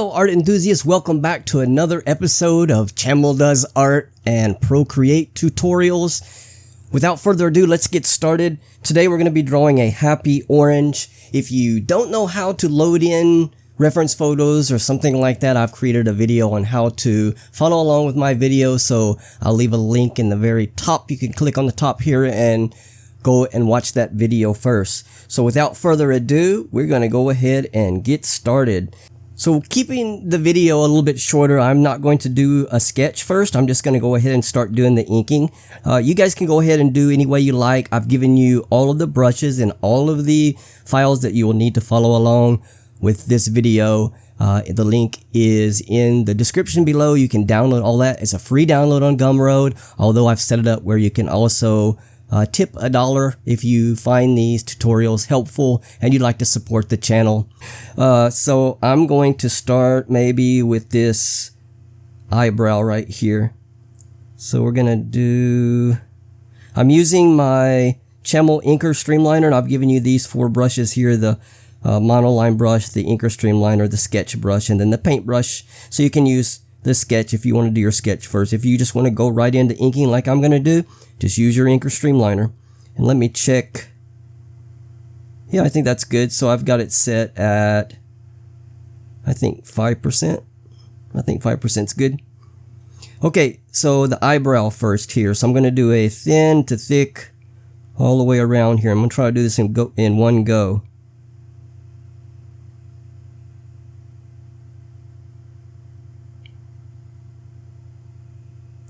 Hello art enthusiasts, welcome back to another episode of Chamel Does Art and Procreate tutorials. Without further ado, let's get started. Today we're going to be drawing a happy orange. If you don't know how to load in reference photos or something like that, I've created a video on how to follow along with my video, so I'll leave a link in the very top. You can click on the top here and go and watch that video first. So without further ado, we're going to go ahead and get started. So keeping the video a little bit shorter, I'm not going to do a sketch first. I'm just going to go ahead and start doing the inking. You guys can go ahead and do any way you like. I've given you all of the brushes and all of the files that you will need to follow along with this video. The link is in the description below. You can download all that. It's a free download on Gumroad, although I've set it up where you can also tip $1 if you find these tutorials helpful and you'd like to support the channel. So I'm going to start maybe with this eyebrow right here. So we're gonna do, I'm using my Chamel Inker Streamliner, and I've given you these 4 brushes here, the monoline brush, the Inker Streamliner, the sketch brush, and then the paint brush. So you can use the sketch if you want to do your sketch first. If you just want to go right into inking like I'm going to do, just use your Inker Streamliner. And let me check. Yeah, I think that's good. So I've got it set at, I think 5%. I think 5% is good. Okay, so the eyebrow first here. So I'm going to do a thin to thick all the way around here. I'm going to try to do this in one go.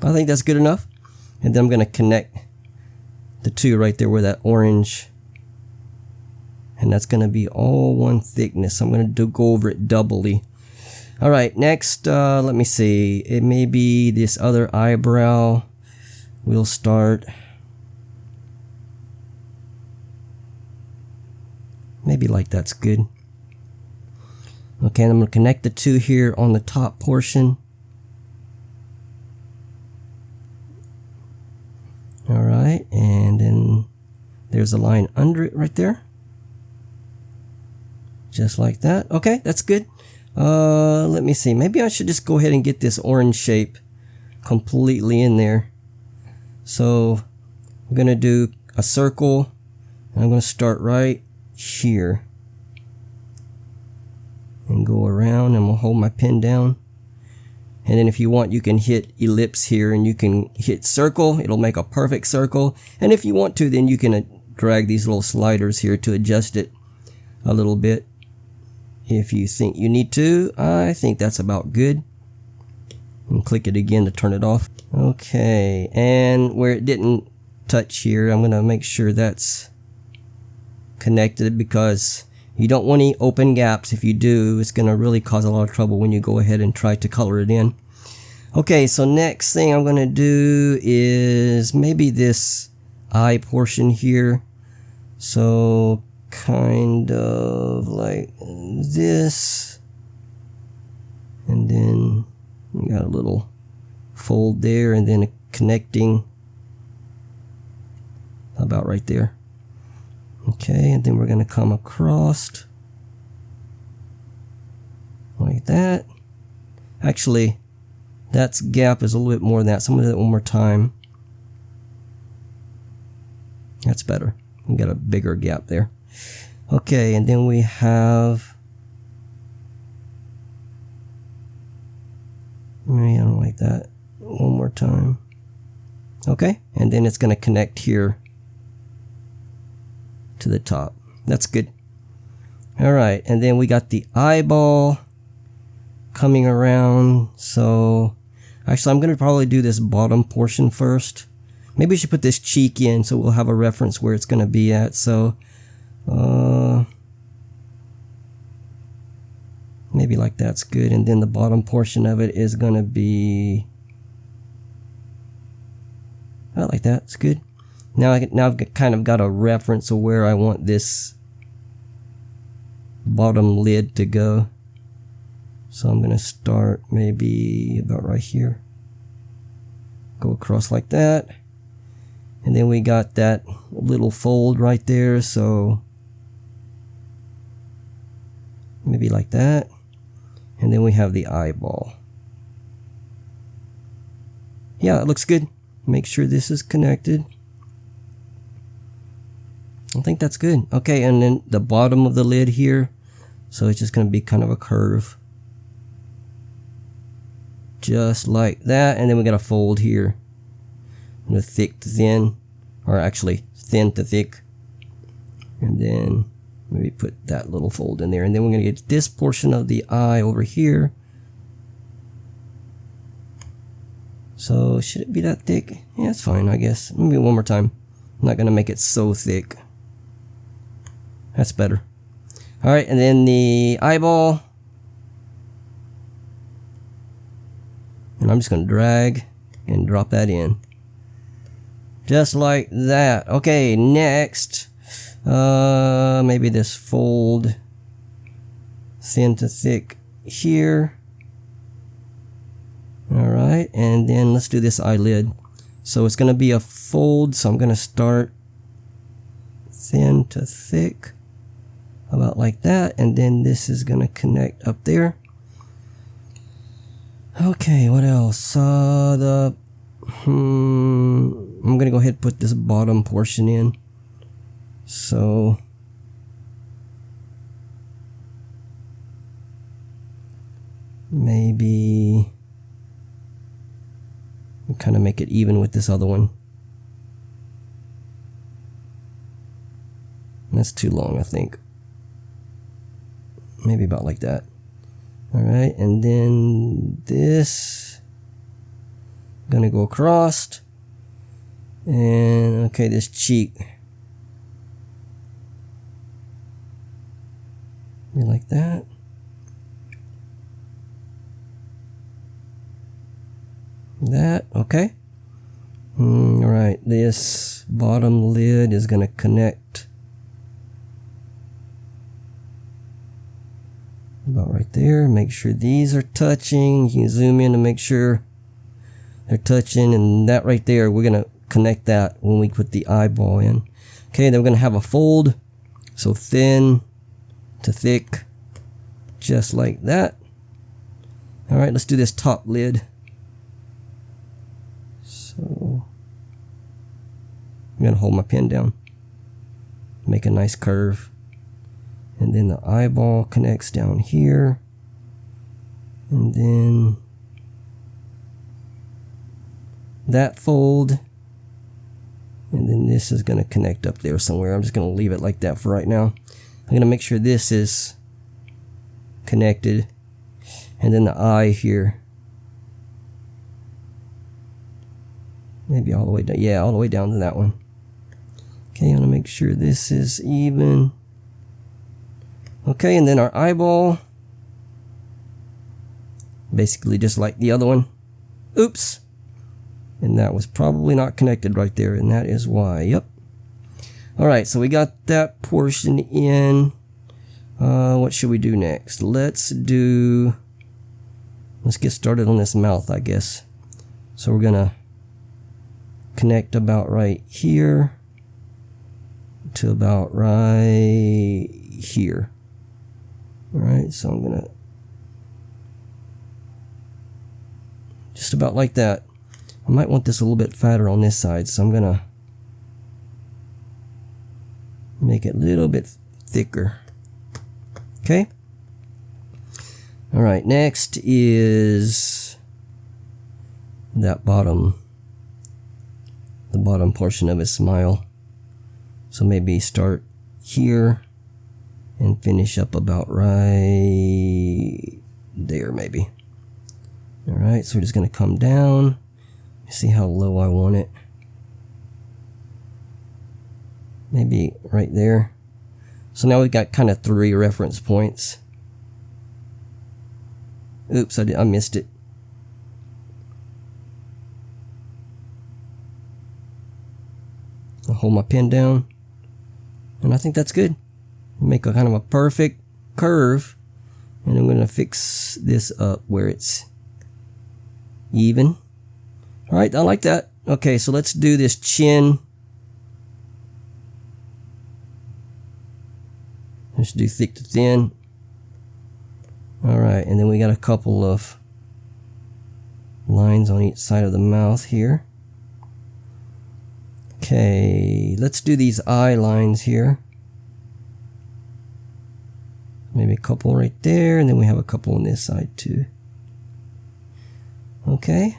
I think that's good enough. And then I'm going to connect the two right there where that orange, and that's going to be all one thickness. I'm going to go over it doubly. Alright, next, let me see. It may be this other eyebrow. We'll start maybe like that's good. Okay, and I'm going to connect the two here on the top portion. Alright, and then there's a line under it right there. Just like that. Okay, that's good. Let me see. Maybe I should just go ahead and get this orange shape completely in there. So I'm going to do a circle, and I'm going to start right here and go around, and we'll hold my pen down. And then if you want, you can hit ellipse here, and you can hit circle. It'll make a perfect circle. And if you want to, then you can drag these little sliders here to adjust it a little bit if you think you need to. I think that's about good. And click it again to turn it off. Okay, and where it didn't touch here, I'm going to make sure that's connected, because you don't want any open gaps. If you do, it's going to really cause a lot of trouble when you go ahead and try to color it in. Okay, so next thing I'm going to do is maybe this eye portion here. So kind of like this. And then we got a little fold there, and then a connecting about right there. Okay, and then we're going to come across like that. Actually, that's gap is a little bit more than that. So I'm going to do that one more time. That's better. We got a bigger gap there. Okay, and then we have, I don't like that. One more time. Okay, and then it's going to connect here to the top. That's good. Alright, and then we got the eyeball coming around. So actually, I'm going to probably do this bottom portion first. Maybe we should put this cheek in so we'll have a reference where it's going to be at. So maybe like that's good. And then the bottom portion of it is going to be, I like that. It's good. Now I've kind of got a reference of where I want this bottom lid to go. So I'm going to start maybe about right here. Go across like that. And then we got that little fold right there. So maybe like that. And then we have the eyeball. Yeah, it looks good. Make sure this is connected. I think that's good. Okay, and then the bottom of the lid here. So it's just going to be kind of a curve. Just like that. And then we got a fold here. The thick to thin. Or actually, thin to thick. And then maybe put that little fold in there. And then we're going to get this portion of the eye over here. So should it be that thick? Yeah, it's fine, I guess. Maybe one more time. I'm not going to make it so thick. That's better. Alright, and then the eyeball. And I'm just going to drag and drop that in. Just like that. Okay, next. Maybe this fold thin to thick here. Alright, and then let's do this eyelid. So it's going to be a fold, so I'm going to start thin to thick. About like that, and then this is going to connect up there. Okay, what else? I'm going to go ahead and put this bottom portion in. So maybe kind of make it even with this other one. That's too long, I think. Maybe about like that. Alright, and then this gonna go across. And okay, this cheek. Maybe like that. That, okay. Alright, this bottom lid is gonna connect about right there. Make sure these are touching. You can zoom in to make sure they're touching, and that right there, we're gonna connect that when we put the eyeball in. Okay, then we're gonna have a fold, so thin to thick, just like that. All right, let's do this top lid. So I'm gonna hold my pen down, make a nice curve. And then the eyeball connects down here. And then that fold. And then this is going to connect up there somewhere. I'm just going to leave it like that for right now. I'm going to make sure this is connected. And then the eye here. Maybe all the way down. Yeah, all the way down to that one. Okay, I'm going to make sure this is even. Okay, and then our eyeball, basically just like the other one. Oops. And that was probably not connected right there, and that is why. Yep. Alright, so we got that portion in. What should we do next? Let's get started on this mouth, I guess. So we're gonna connect about right here to about right here. Alright, so I'm gonna just about like that. I might want this a little bit fatter on this side, so I'm gonna make it a little bit thicker. Okay. Alright, next is that the bottom portion of his smile. So maybe start here and finish up about right there, maybe. Alright, so we're just going to come down. See how low I want it. Maybe right there. So now we've got kind of 3 reference points. Oops, I missed it. I'll hold my pen down. And I think that's good. Make a kind of a perfect curve, and I'm going to fix this up where it's even. Alright, I like that. Okay, so let's do this chin. Let's do thick to thin. Alright, and then we got a couple of lines on each side of the mouth here. Okay, let's do these eye lines here. Maybe a couple right there, and then we have a couple on this side too. Okay.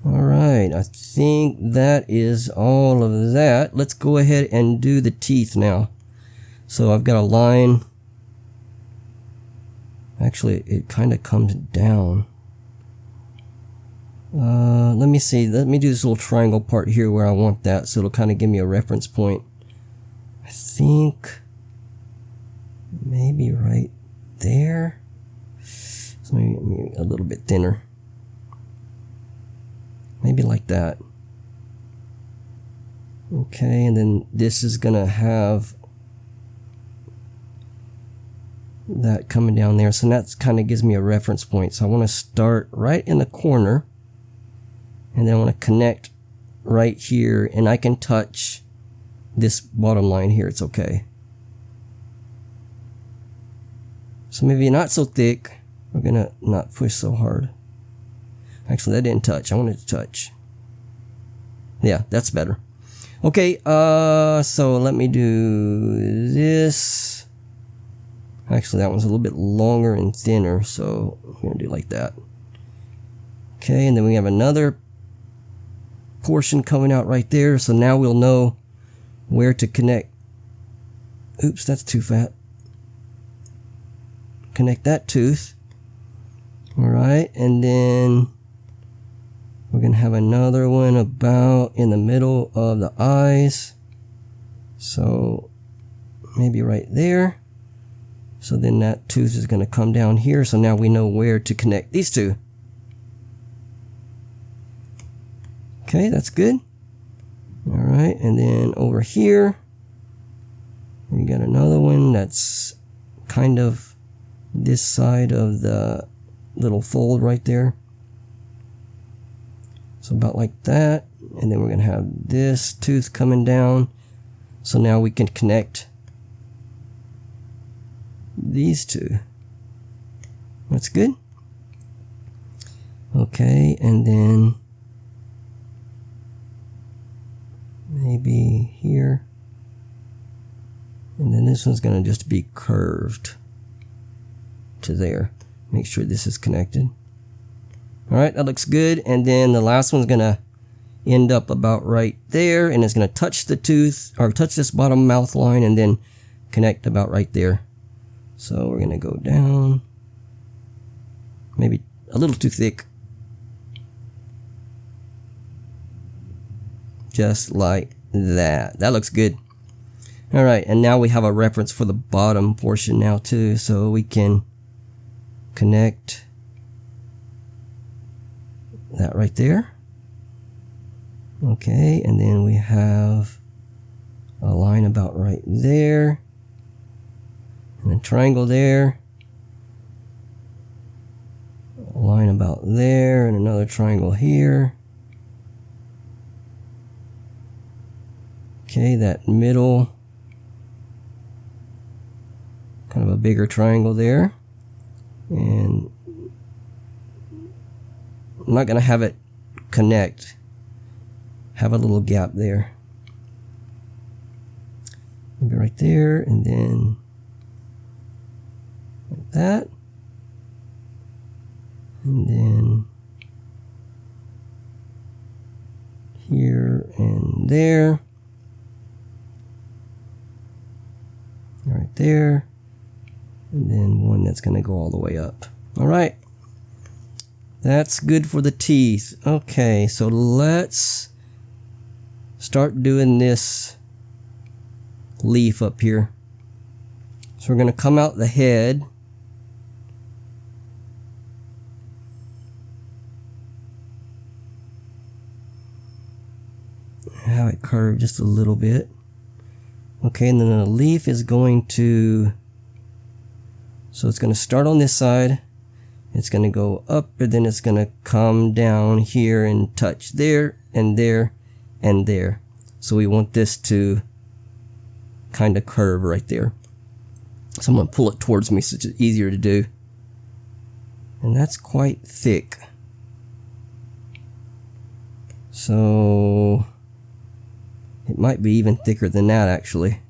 Alright, I think that is all of that. Let's go ahead and do the teeth now. So I've got a line. Actually, it kind of comes down. Let me see. Let me do this little triangle part here where I want that, so it'll kind of give me a reference point. I think maybe right there. So maybe a little bit thinner. Maybe like that. Okay, and then this is gonna have that coming down there. So that kind of gives me a reference point. So I want to start right in the corner, and then I want to connect right here, and I can touch this bottom line here. It's okay. So maybe not so thick. We're gonna not push so hard. Actually, that didn't touch. I wanted to touch. Yeah, that's better. Okay, so let me do this. Actually, that one's a little bit longer and thinner, so I'm gonna do like that. Okay, and then we have another portion coming out right there, so now we'll know where to connect. Oops, that's too fat. Connect that tooth. Alright, and then we're going to have another one about in the middle of the eyes. So maybe right there. So then that tooth is going to come down here. So now we know where to connect these two. Okay, that's good. Alright, and then over here, we got another one that's kind of this side of the little fold right there. So about like that, and then we're gonna have this tooth coming down. So now we can connect these two. That's good. Okay, and then maybe here, and then this one's gonna just be curved to there. Make sure this is connected. Alright, that looks good. And then the last one's gonna end up about right there, and it's gonna touch the tooth, or touch this bottom mouth line, and then connect about right there. So we're gonna go down, maybe a little too thick, just like that. That looks good. Alright, and now we have a reference for the bottom portion now too, so we can connect that right there. Okay, and then we have a line about right there, and a triangle there, a line about there, and another triangle here. Okay, that middle, kind of a bigger triangle there. And I'm not going to have it connect. Have a little gap there. Maybe right there, and then like that. And then here and there. Right there. And then one that's going to go all the way up. Alright. That's good for the teeth. Okay, so let's start doing this leaf up here. So we're going to come out the head. Have it curved just a little bit. Okay, and then the leaf is going to, so it's going to start on this side. It's going to go up, and then it's going to come down here and touch there and there and there. So we want this to kind of curve right there. So I'm going to pull it towards me so it's easier to do. And that's quite thick. So it might be even thicker than that actually.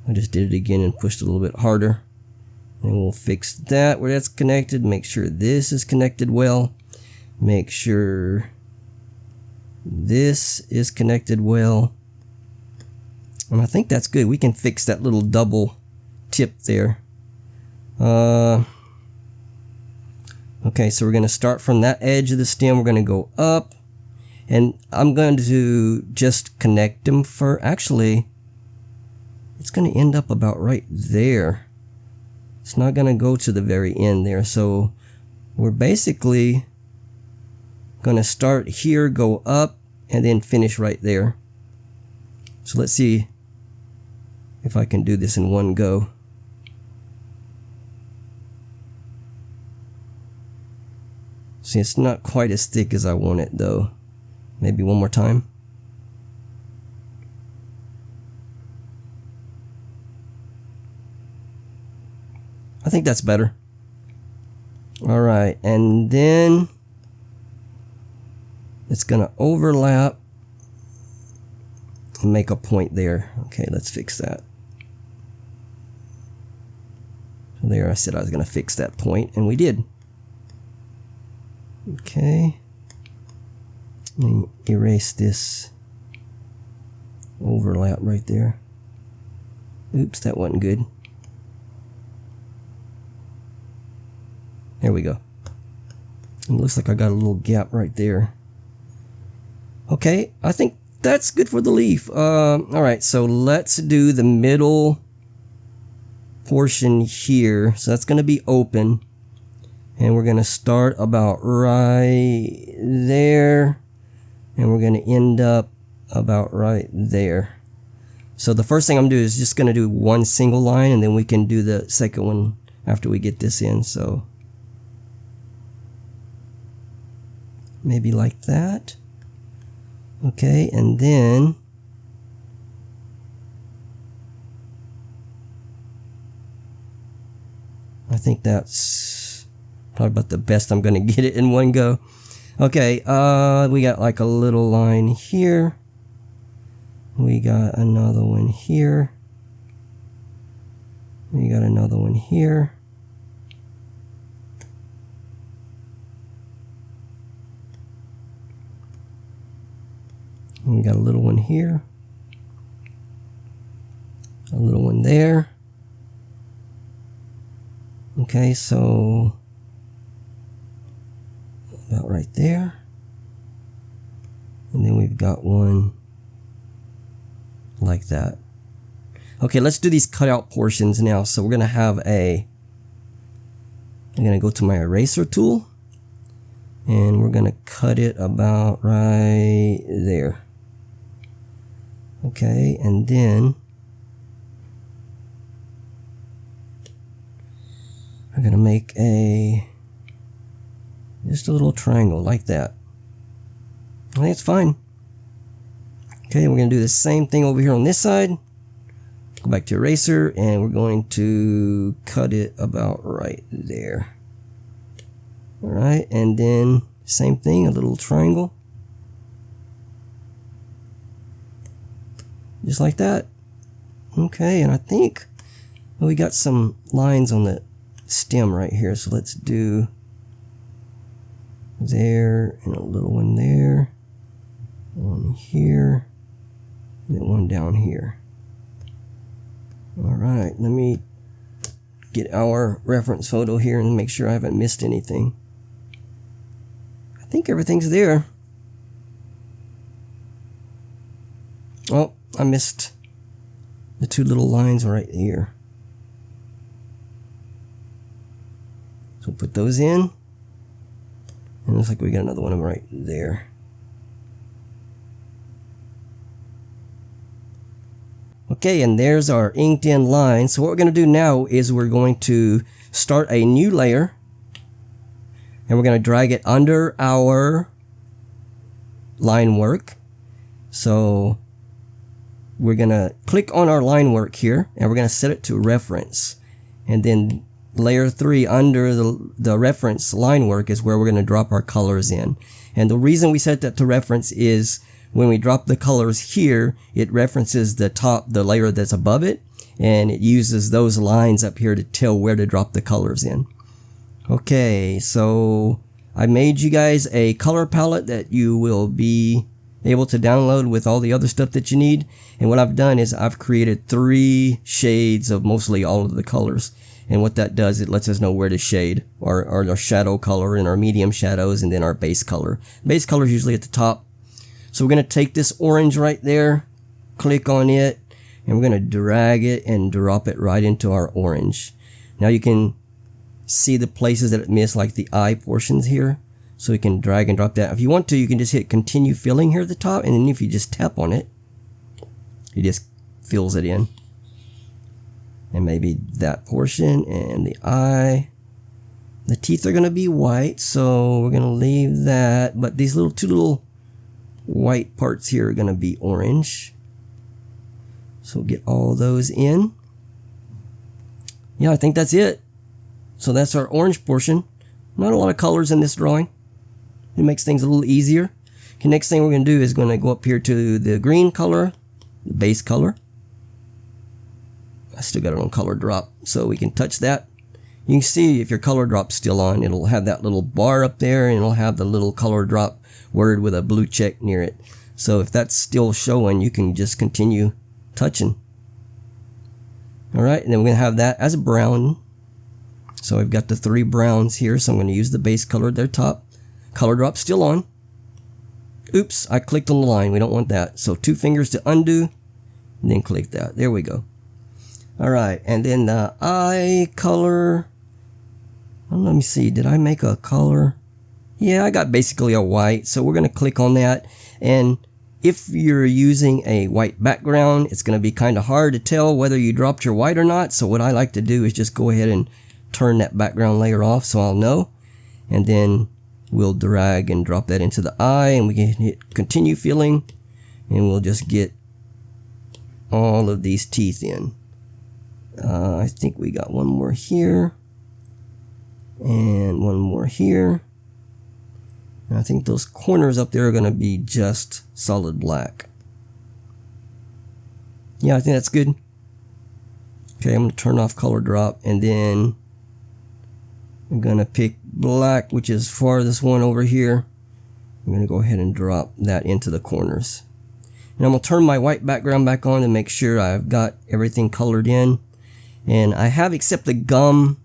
I just did it again and pushed a little bit harder. And we'll fix that where that's connected. Make sure this is connected well. Make sure this is connected well. And I think that's good. We can fix that little double tip there. Okay, so we're going to start from that edge of the stem. We're going to go up. And I'm going to just connect them for... Actually, it's going to end up about right there. It's not going to go to the very end there. So we're basically going to start here, go up, and then finish right there. So let's see if I can do this in one go. See, it's not quite as thick as I want it though. Maybe one more time. I think that's better. Alright, and then it's going to overlap and make a point there. Okay, let's fix that. So there, I said I was going to fix that point, and we did. Okay. Let me erase this overlap right there. Oops, that wasn't good. There we go. It looks like I got a little gap right there. Okay, I think that's good for the leaf. Alright, so let's do the middle portion here. So that's going to be open. And we're going to start about right there. And we're going to end up about right there. So the first thing I'm going to do is just going to do one single line, and then we can do the second one after we get this in. So maybe like that. Okay, and then I think that's probably about the best I'm going to get it in one go. Okay, we got like a little line here. We got another one here. We got another one here. We got a little one here, a little one there. Okay, so about right there. And then we've got one like that. Okay, let's do these cutout portions now. So we're going to have I'm going to go to my eraser tool, and we're going to cut it about right there. Okay, and then I'm going to make just a little triangle like that. I think it's fine. Okay, we're going to do the same thing over here on this side. Go back to eraser, and we're going to cut it about right there. Alright, and then same thing, a little triangle. Just like that. Okay, and I think we got some lines on the stem right here, so let's do there, and a little one there, one here, and then one down here. Alright, let me get our reference photo here and make sure I haven't missed anything. I think everything's there. Oh, I missed the two little lines right here. So put those in. And it looks like we got another one right there. Okay, and there's our inked in line. So what we're going to do now is we're going to start a new layer. And we're going to drag it under our line work. So we're going to click on our line work here, and we're going to set it to reference. And then layer 3 under the reference line work is where we're going to drop our colors in. And the reason we set that to reference is when we drop the colors here, it references the layer that's above it, and it uses those lines up here to tell where to drop the colors in. Okay, so I made you guys a color palette that you will be able to download with all the other stuff that you need. And what I've done is I've created 3 shades of mostly all of the colors. And what that does, it lets us know where to shade our shadow color and our medium shadows, and then our base color. Base color is usually at the top. So we're going to take this orange right there, click on it, and we're going to drag it and drop it right into our orange. Now you can see the places that it missed, like the eye portions here. So we can drag and drop that. If you want to, you can just hit continue filling here at the top, and then if you just tap on it, it just fills it in. And maybe that portion and the eye. The teeth are going to be white, so we're going to leave that. But these two little white parts here are going to be orange. So we'll get all those in. Yeah, I think that's it. So that's our orange portion. Not a lot of colors in this drawing. It makes things a little easier. Okay, next thing we're going to do is going to go up here to the green color, the base color. I still got it on color drop, so we can touch that. You can see if your color drop's still on, it'll have that little bar up there, and it'll have the little color drop word with a blue check near it. So if that's still showing, you can just continue touching. Alright, and then we're going to have that as a brown. So I've got the 3 browns here, so I'm going to use the base color at their top. Color drop still on. Oops, I clicked on the line. We don't want that. So 2 fingers to undo, and then click that. There we go. Alright, and then the eye color. Well, let me see. Did I make a color? Yeah, I got basically a white. So we're going to click on that. And if you're using a white background, it's going to be kind of hard to tell whether you dropped your white or not. So what I like to do is just go ahead and turn that background layer off so I'll know. And then we'll drag and drop that into the eye, and we can hit continue filling, and we'll just get all of these teeth in. I think we got one more here, and one more here. And I think those corners up there are going to be just solid black. Yeah, I think that's good. Okay, I'm going to turn off color drop, and then I'm going to pick black, which is farthest one over here. I'm going to go ahead and drop that into the corners. And I'm going to turn my white background back on to make sure I've got everything colored in. And I have, except the gum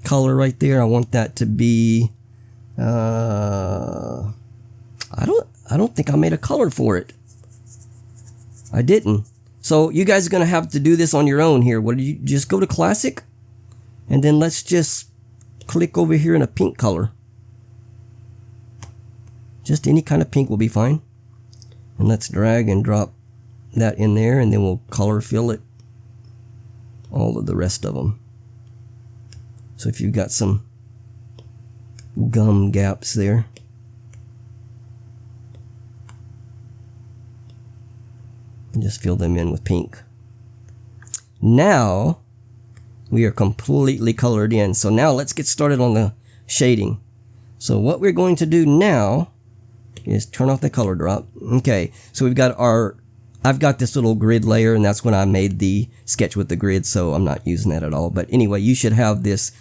color right there, I want that to be I don't think I made a color for it. I didn't. So you guys are going to have to do this on your own here. What do you just go to classic, and then let's just click over here in a pink color. Just any kind of pink will be fine. And let's drag and drop that in there, and then we'll color fill it, all of the rest of them. So if you've got some gum gaps there, and just fill them in with pink. Now we are completely colored in. So now let's get started on the shading. So what we're going to do now is turn off the color drop. Okay, so we've got I've got this little grid layer, and that's when I made the sketch with the grid, so I'm not using that at all. But anyway, you should have this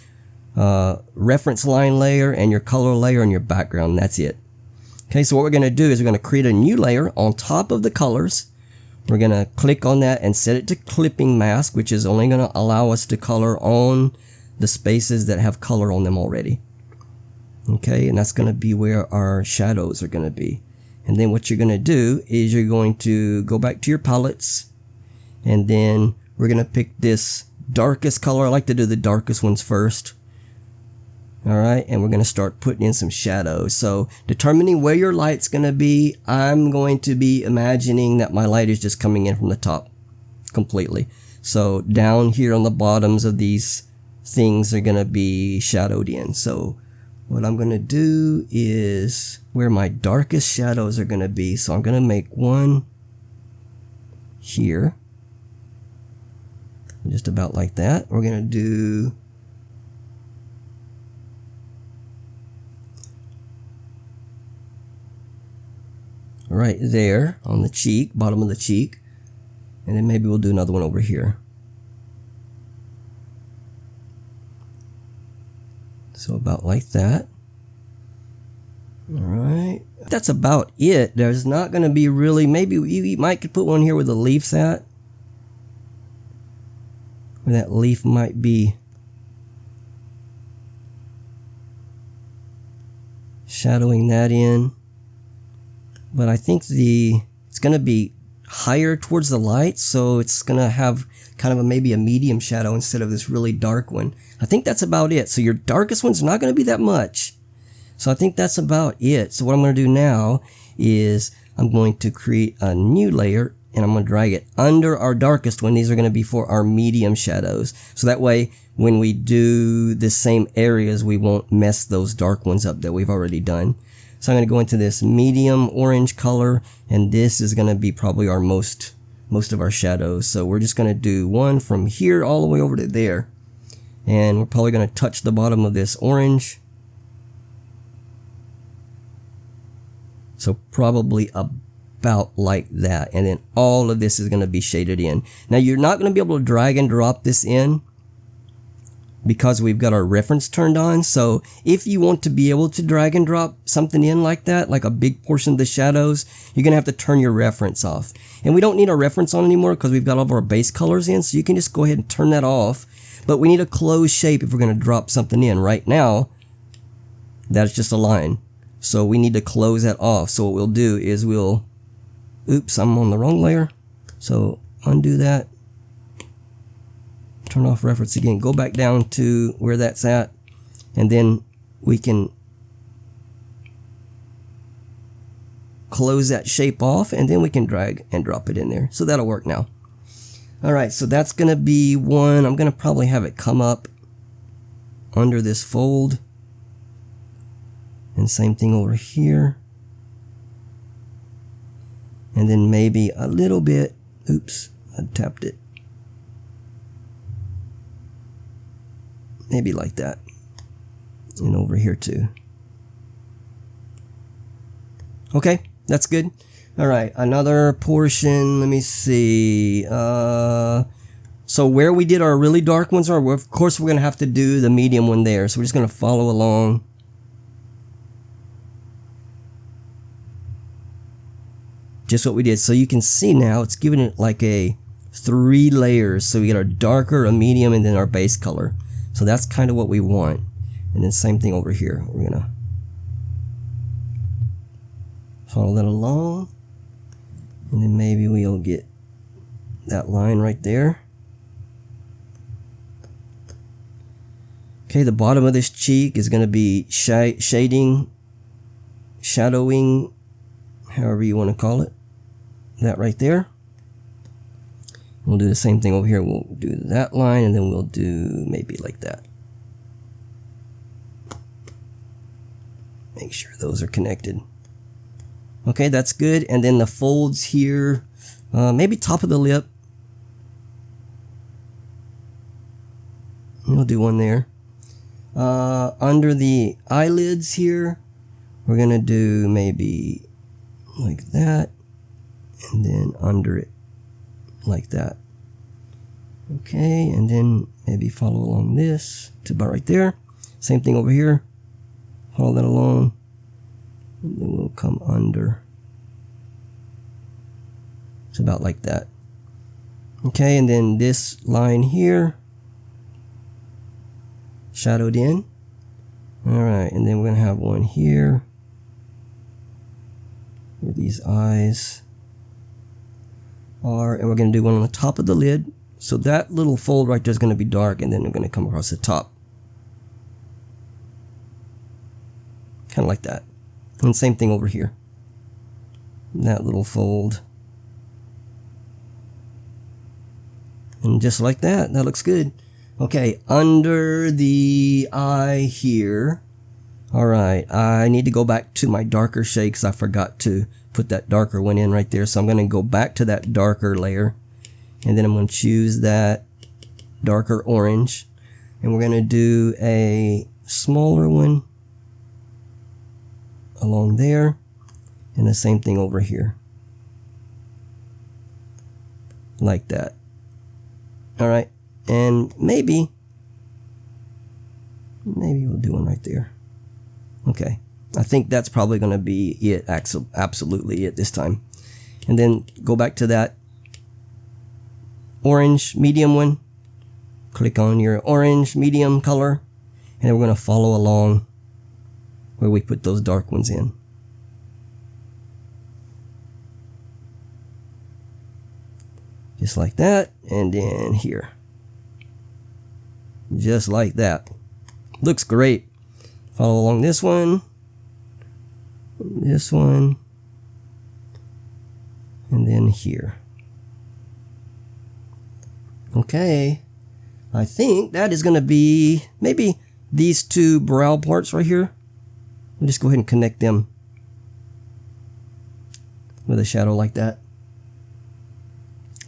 reference line layer and your color layer and your background, and that's it. Okay, so what we're going to do is we're going to create a new layer on top of the colors. We're going to click on that and set it to clipping mask, which is only going to allow us to color on the spaces that have color on them already. Okay, and that's going to be where our shadows are going to be. And then what you're going to do is you're going to go back to your palettes, and then we're going to pick this darkest color. I like to do the darkest ones first. Alright, and we're going to start putting in some shadows. So determining where your light's going to be, I'm going to be imagining that my light is just coming in from the top completely. So down here on the bottoms of these things are going to be shadowed in. So what I'm going to do is where my darkest shadows are going to be. So I'm going to make one here. Just about like that. We're going to do right there on the cheek, bottom of the cheek. And then maybe we'll do another one over here. So about like that. Alright. That's about it. There's not going to be really, maybe you might could put one here where the leaf's at. Where that leaf might be shadowing that in. But I think it's going to be higher towards the light, so it's going to have kind of maybe a medium shadow instead of this really dark one. I think that's about it. So your darkest one's not going to be that much. So I think that's about it. So what I'm going to do now is I'm going to create a new layer and I'm going to drag it under our darkest one. These are going to be for our medium shadows. So that way when we do the same areas, we won't mess those dark ones up that we've already done. So I'm going to go into this medium orange color, and this is going to be probably our most of our shadows. So we're just going to do one from here all the way over to there. And we're probably going to touch the bottom of this orange. So probably about like that. And then all of this is going to be shaded in. Now you're not going to be able to drag and drop this in because we've got our reference turned on. So if you want to be able to drag and drop something in like that, like a big portion of the shadows, you're going to have to turn your reference off. And we don't need our reference on anymore because we've got all of our base colors in. So you can just go ahead and turn that off. But we need a closed shape if we're going to drop something in. Right now, that's just a line. So we need to close that off. So what we'll do is oops, I'm on the wrong layer. So undo that. Turn off reference again. Go back down to where that's at. And then we can close that shape off. And then we can drag and drop it in there. So that'll work now. Alright, so that's going to be one. I'm going to probably have it come up under this fold. And same thing over here. And then maybe a little bit. Oops, I tapped it. Maybe like that. And over here too. Okay, that's good. Alright, another portion. Let me see. So where we did our really dark ones are, of course we're going to have to do the medium one there. So we're just going to follow along. Just what we did. So you can see now it's giving it like a 3 layers. So we get our darker, a medium, and then our base color. So that's kind of what we want. And then same thing over here. We're going to follow that along. And then maybe we'll get that line right there. Okay, the bottom of this cheek is going to be shading, shadowing, however you want to call it. That right there. We'll do the same thing over here. We'll do that line and then we'll do maybe like that. Make sure those are connected. Okay, that's good. And then the folds here, maybe top of the lip. We'll do one there. Under the eyelids here, we're going to do maybe like that. And then under it like that. Okay, and then maybe follow along this to about right there. Same thing over here. Follow that along. And then we'll come under. It's about like that. Okay, and then this line here, shadowed in. Alright, and then we're going to have one here where these eyes are, and we're going to do one on the top of the lid. So that little fold right there is going to be dark, and then we're going to come across the top. Kind of like that. And same thing over here. That little fold. And just like that. That looks good. Okay, under the eye here. Alright, I need to go back to my darker shade because I forgot to put that darker one in right there. So I'm going to go back to that darker layer, and then I'm going to choose that darker orange, and we're going to do a smaller one along there, and the same thing over here, like that. All right, and maybe we'll do one right there. Okay, I think that's probably going to be it, absolutely it this time. And then go back to that orange medium one, click on your orange medium color, and then we're going to follow along where we put those dark ones in. Just like that, and then here. Just like that. Looks great. Follow along this one, and then here. Okay, I think that is going to be maybe these two brow parts right here. We'll just go ahead and connect them with a shadow like that.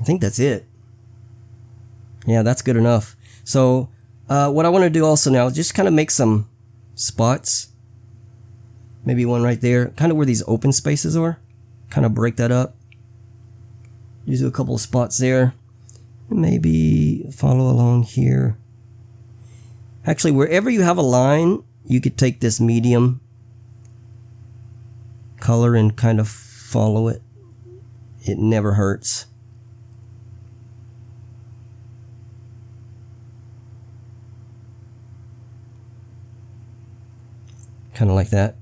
I think that's it. Yeah, that's good enough. So what I want to do also now is just kind of make some spots. Maybe one right there, kind of where these open spaces are. Kind of break that up. Just do a couple of spots there. Maybe follow along here. Actually, wherever you have a line, you could take this medium color and kind of follow it. It never hurts. Kind of like that.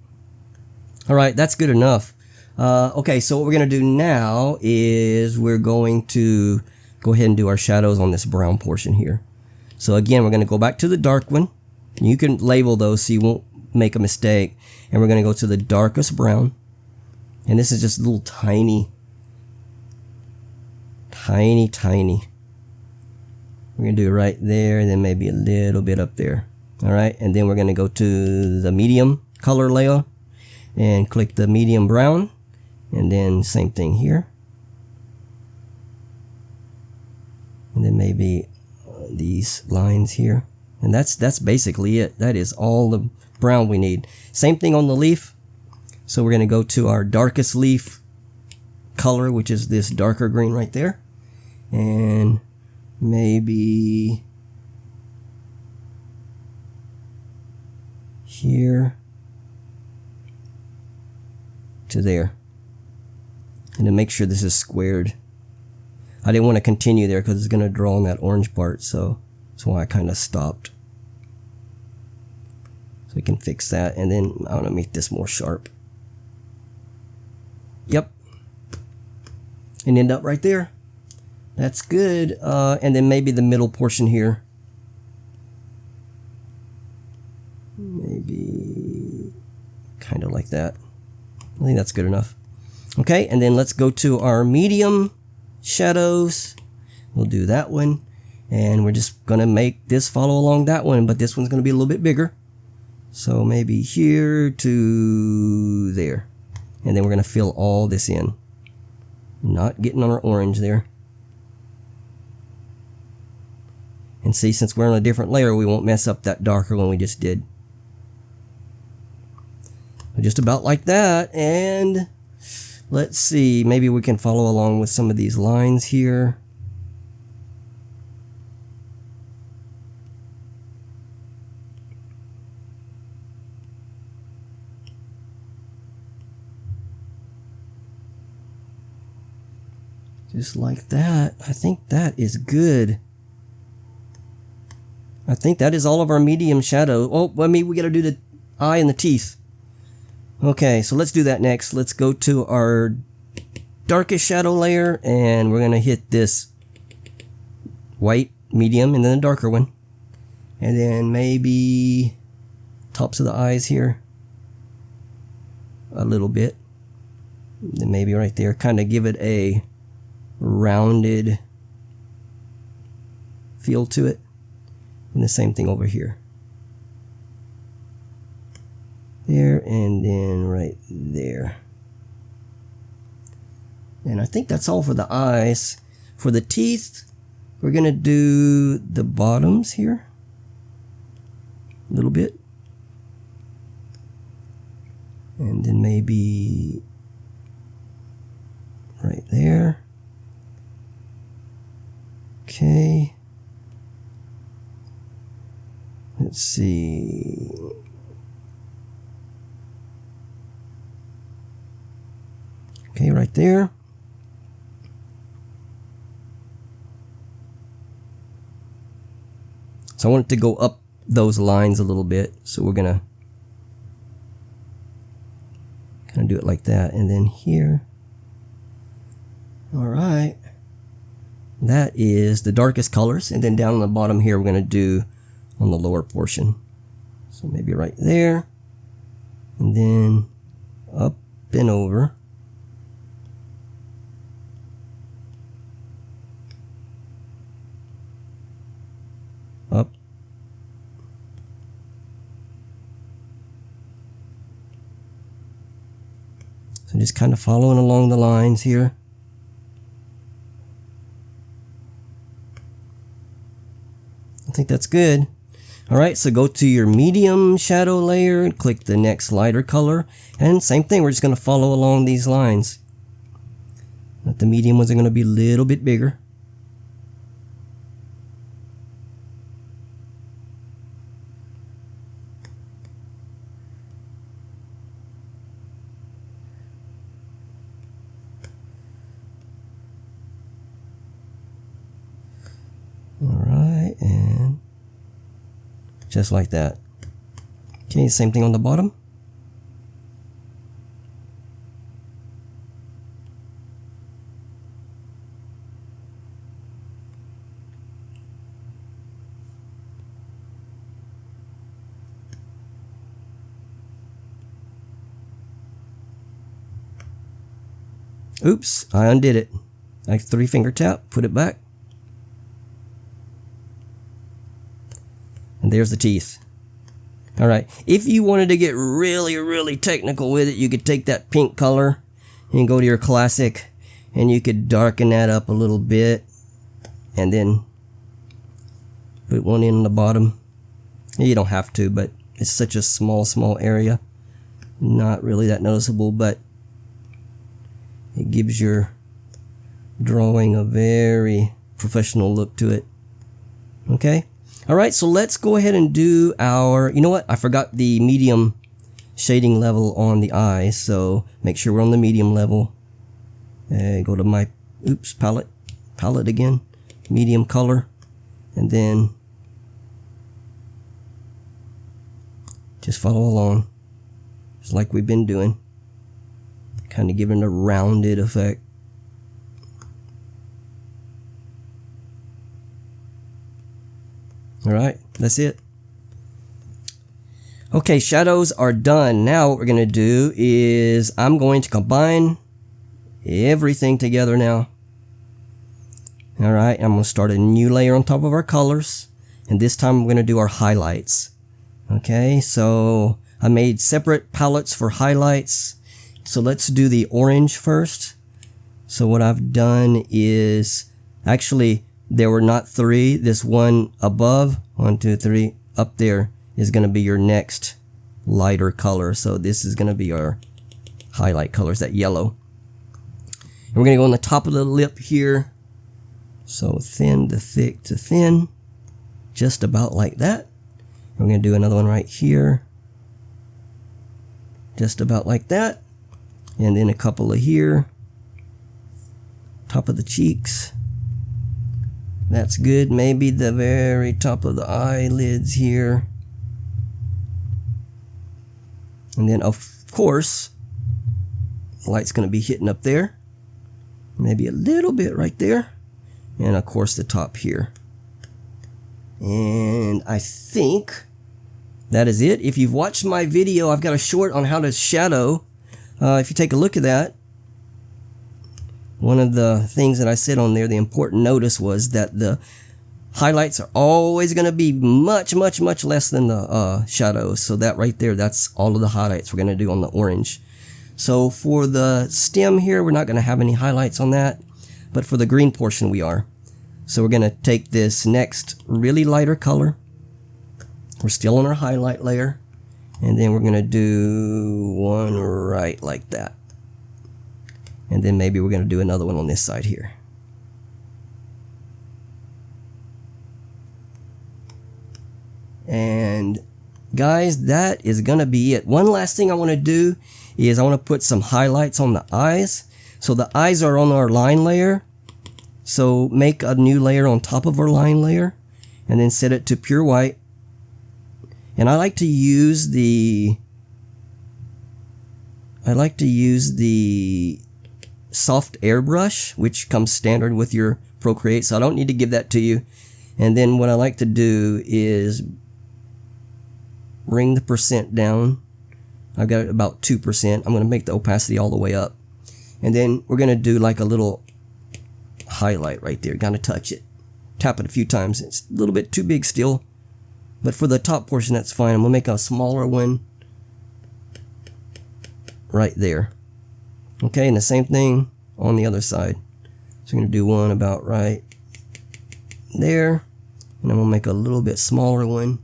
All right, that's good enough. Okay, so what we're going to do now is we're going to go ahead and do our shadows on this brown portion here. So again, we're going to go back to the dark one. You can label those so you won't make a mistake. And we're going to go to the darkest brown. And this is just a little tiny. We're going to do it right there, and then maybe a little bit up there. All right, and then we're going to go to the medium color layer and click the medium brown, and then same thing here. And then maybe these lines here. And that's basically it. That is all the brown we need. Same thing on the leaf. So we're going to go to our darkest leaf color, which is this darker green right there. And maybe here to there. And then make sure this is squared. I didn't want to continue there because it's going to draw on that orange part, so that's why I kind of stopped. So we can fix that, and then I want to make this more sharp. Yep. And end up right there. That's good. And then maybe the middle portion here. Maybe kind of like that. I think that's good enough. Okay, and then let's go to our medium shadows. We'll do that one, and we're just gonna make this follow along that one, but this one's gonna be a little bit bigger. So maybe here to there, and then we're gonna fill all this in. Not getting on our orange there. And see, since we're on a different layer, we won't mess up that darker one we just did. Just about like that, and let's see, maybe we can follow along with some of these lines here. Just like that. I think that is good. I think that is all of our medium shadow. Oh, I mean, we gotta do the eye and the teeth. Okay, so let's do that next. Let's go to our darkest shadow layer, and we're gonna hit this white, medium, and then a darker one. And then maybe tops of the eyes here. A little bit. And then maybe right there. Kind of give it a rounded feel to it. And the same thing over here. There, and then right there. And I think that's all for the eyes. For the teeth, we're going to do the bottoms here a little bit. And then maybe right there. Okay. Let's see. Okay, right there. So I want it to go up those lines a little bit. So we're gonna kind of do it like that. And then here. All right. That is the darkest colors. And then down on the bottom here, we're gonna do on the lower portion. So maybe right there. And then up and over. Up. So just kind of following along the lines here. I think that's good. Alright, so go to your medium shadow layer and click the next lighter color. And same thing, we're just going to follow along these lines. But the medium ones are going to be a little bit bigger. Alright, and just like that. Okay, same thing on the bottom. Oops, I undid it. I 3-finger tap, put it back. And there's the teeth. Alright, if you wanted to get really technical with it, you could take that pink color and go to your classic and you could darken that up a little bit and then put one in the bottom. You don't have to, but it's such a small area. Not really that noticeable, but it gives your drawing a very professional look to it. Okay? Alright, so let's go ahead and do our, you know what, I forgot the medium shading level on the eyes, so make sure we're on the medium level. Go to my, palette again, medium color, and then just follow along, just like we've been doing, kind of giving a rounded effect. Alright, that's it. Okay, shadows are done. Now what we're going to do is I'm going to combine everything together now. Alright, I'm going to start a new layer on top of our colors. And this time I'm going to do our highlights. Okay, so I made separate palettes for highlights. So let's do the orange first. So what I've done is, actually, there were not 3. This one above, 1, 2, 3, up there is going to be your next lighter color. So this is going to be our highlight colors, that yellow. And we're going to go on the top of the lip here. So thin to thick to thin, just about like that. We're going to do another one right here, just about like that. And then a couple of here, top of the cheeks. That's good. Maybe the very top of the eyelids here. And then, of course, the light's going to be hitting up there. Maybe a little bit right there. And, of course, the top here. And I think that is it. If you've watched my video, I've got a short on how to shadow. If you take a look at that, one of the things that I said on there, the important notice was that the highlights are always going to be much less than the shadows. So that right there, that's all of the highlights we're going to do on the orange. So for the stem here, we're not going to have any highlights on that, but for the green portion we are. So we're going to take this next really lighter color. We're still on our highlight layer, and then we're going to do one right like that. And then maybe we're going to do another one on this side here. And guys, that is going to be it. One last thing I want to do is I want to put some highlights on the eyes. So the eyes are on our line layer. So make a new layer on top of our line layer and then set it to pure white. And I like to use the soft airbrush, which comes standard with your Procreate, so I don't need to give that to you. And then what I like to do is bring the percent down. I've got it about 2%. I'm going to make the opacity all the way up. And then we're going to do like a little highlight right there. Kind of touch it. Tap it a few times. It's a little bit too big still. But for the top portion, that's fine. I'm going to make a smaller one right there. Okay, and the same thing on the other side. So I'm going to do one about right there. And I'm going to make a little bit smaller one.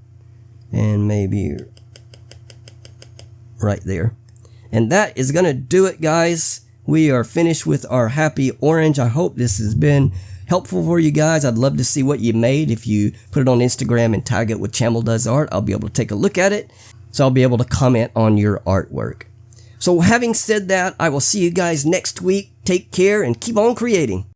And maybe right there. And that is going to do it, guys. We are finished with our happy orange. I hope this has been helpful for you guys. I'd love to see what you made. If you put it on Instagram and tag it with Chamel Does Art, I'll be able to take a look at it. So I'll be able to comment on your artwork. So having said that, I will see you guys next week. Take care and keep on creating.